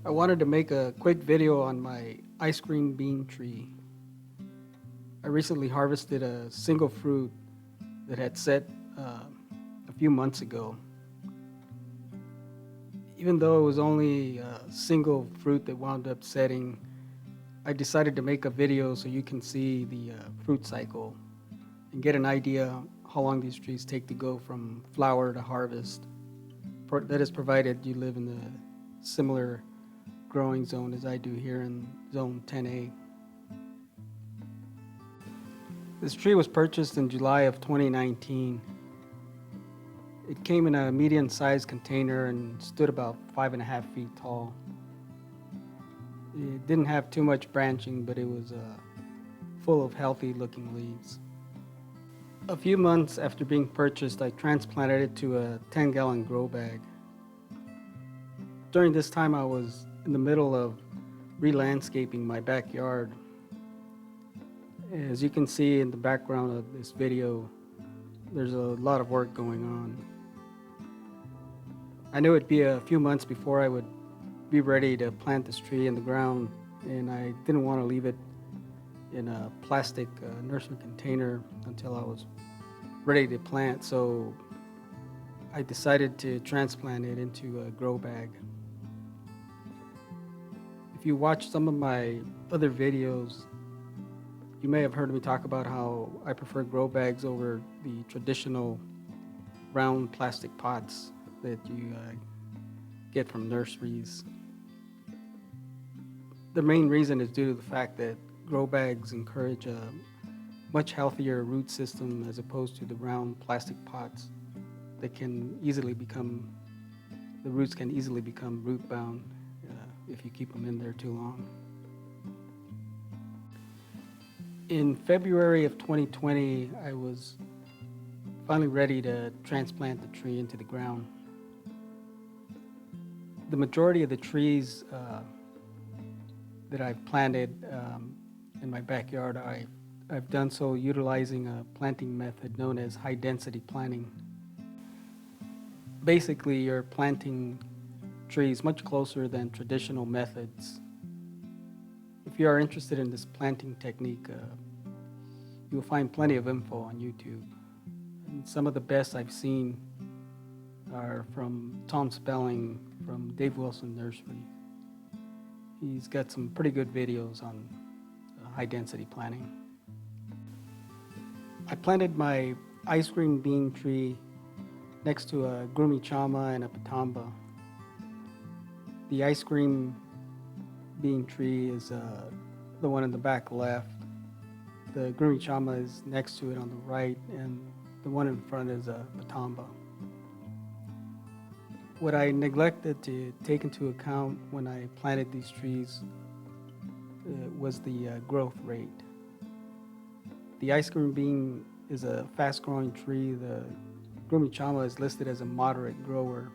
I wanted to make a quick video on my ice cream bean tree. I recently harvested a single fruit that had set a few months ago. Even though it was only a single fruit that wound up setting, I decided to make a video so you can see the fruit cycle and get an idea how long these trees take to go from flower to harvest. That is provided you live in the similar growing zone as I do here in zone 10A. This tree was purchased in July of 2019. It came in a medium-sized container and stood about 5.5 feet tall. It didn't have too much branching, but it was full of healthy-looking leaves. A few months after being purchased, I transplanted it to a 10-gallon grow bag. During this time, I was in the middle of re-landscaping my backyard. As you can see in the background of this video, there's a lot of work going on. I knew it'd be a few months before I would be ready to plant this tree in the ground, and I didn't want to leave it in a plastic nursery container until I was ready to plant, so I decided to transplant it into a grow bag. If you watch some of my other videos, you may have heard me talk about how I prefer grow bags over the traditional round plastic pots that you get from nurseries. The main reason is due to the fact that grow bags encourage a much healthier root system as opposed to the round plastic pots that the roots can easily become root bound if you keep them in there too long. In February of 2020, I was finally ready to transplant the tree into the ground. The majority of the trees that I've planted in my backyard, I've done so utilizing a planting method known as high density planting. Basically, you're planting trees much closer than traditional methods. If you are interested in this planting technique, you will find plenty of info on YouTube. And some of the best I've seen are from Tom Spelling from Dave Wilson Nursery. He's got some pretty good videos on high density planting. I planted my ice cream bean tree next to a Grumichama and a Patamba. The ice cream bean tree is the one in the back left. The Grumichama is next to it on the right, and the one in front is a Patamba. What I neglected to take into account when I planted these trees was the growth rate. The ice cream bean is a fast-growing tree. The Grumichama is listed as a moderate grower,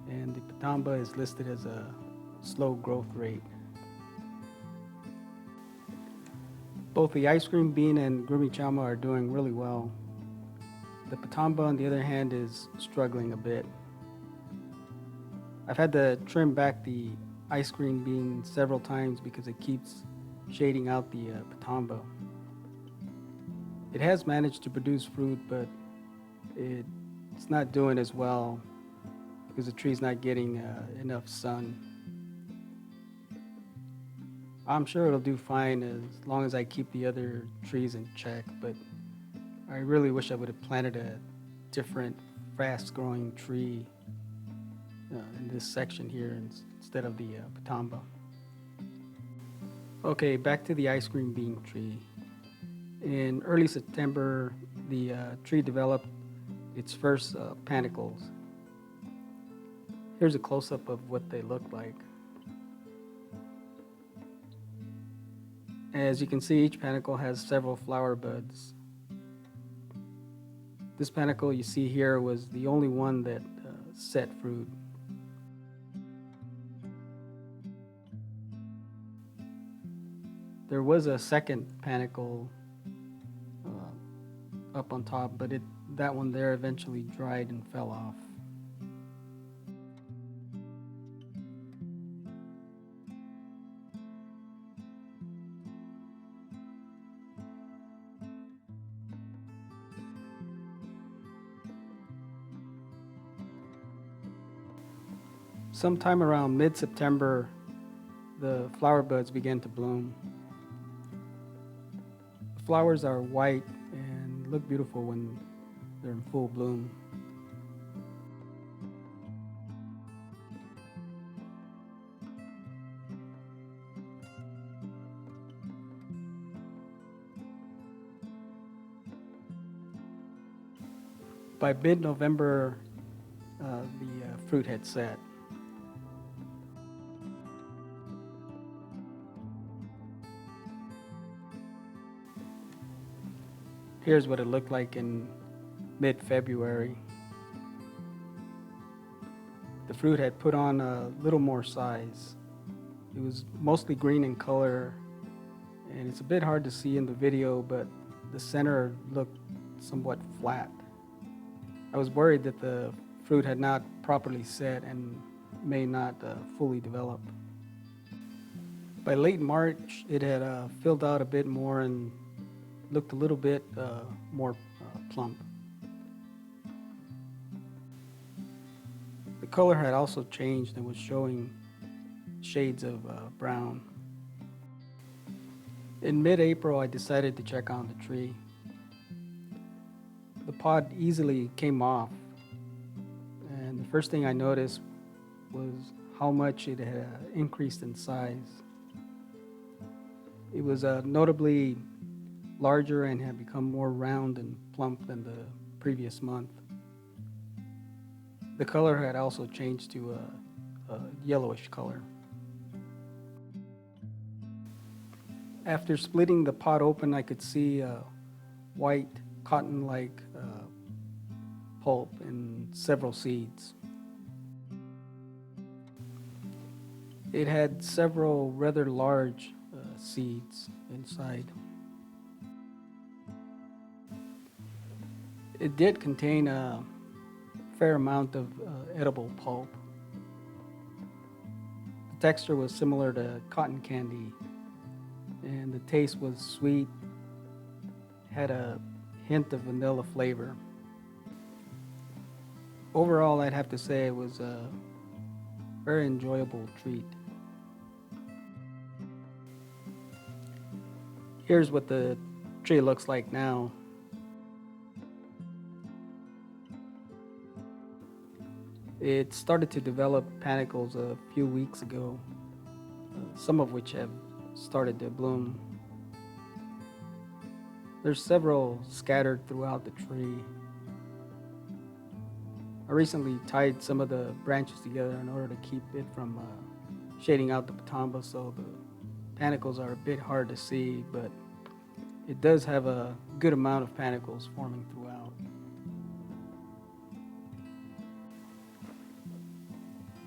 and the Patamba is listed as a slow growth rate. Both the ice cream bean and Grumichama are doing really well. The Patamba, on the other hand, is struggling a bit. I've had to trim back the ice cream bean several times because it keeps shading out the Patamba. It has managed to produce fruit, but it's not doing as well because the tree's not getting enough sun. I'm sure it'll do fine as long as I keep the other trees in check, but I really wish I would have planted a different fast-growing tree in this section here instead of the Patamba. Okay, back to the ice cream bean tree. In early September, the tree developed its first panicles. Here's a close-up of what they look like. As you can see, each panicle has several flower buds. This panicle you see here was the only one that set fruit. There was a second panicle up on top, but that one there eventually dried and fell off. Sometime around mid-September, the flower buds begin to bloom. The flowers are white and look beautiful when they're in full bloom. By mid-November, the fruit had set. Here's what it looked like in mid-February. The fruit had put on a little more size. It was mostly green in color, and it's a bit hard to see in the video, but the center looked somewhat flat. I was worried that the fruit had not properly set and may not fully develop. By late March, it had filled out a bit more and looked a little bit more plump. The color had also changed and was showing shades of brown. In mid-April, I decided to check on the tree. The pod easily came off, and the first thing I noticed was how much it had increased in size. It was notably larger and had become more round and plump than the previous month. The color had also changed to a yellowish color. After splitting the pod open, I could see white cotton-like pulp and several seeds. It had several rather large seeds inside. It did contain a fair amount of edible pulp. The texture was similar to cotton candy, and the taste was sweet, had a hint of vanilla flavor. Overall, I'd have to say it was a very enjoyable treat. Here's what the tree looks like now. It started to develop panicles a few weeks ago, some of which have started to bloom. There's several scattered throughout the tree. I recently tied some of the branches together in order to keep it from shading out the patamba, so the panicles are a bit hard to see, but it does have a good amount of panicles forming throughout.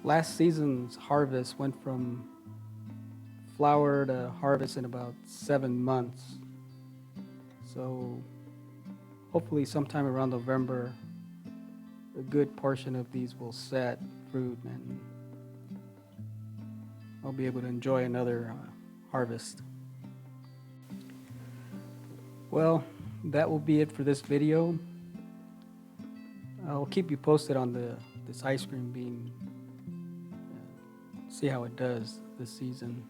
Last season's harvest went from flower to harvest in about 7 months. So hopefully sometime around November, a good portion of these will set fruit and I'll be able to enjoy another harvest. Well, that will be it for this video. I'll keep you posted on this ice cream bean. See how it does this season.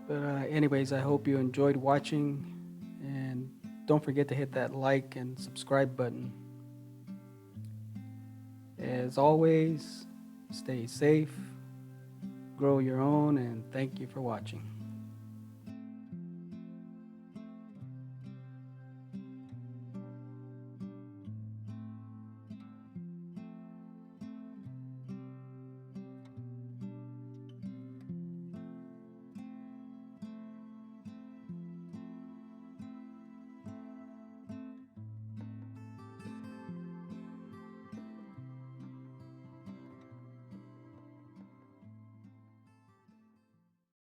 But anyways, I hope you enjoyed watching, and don't forget to hit that like and subscribe button. As always, stay safe, grow your own, and thank you for watching.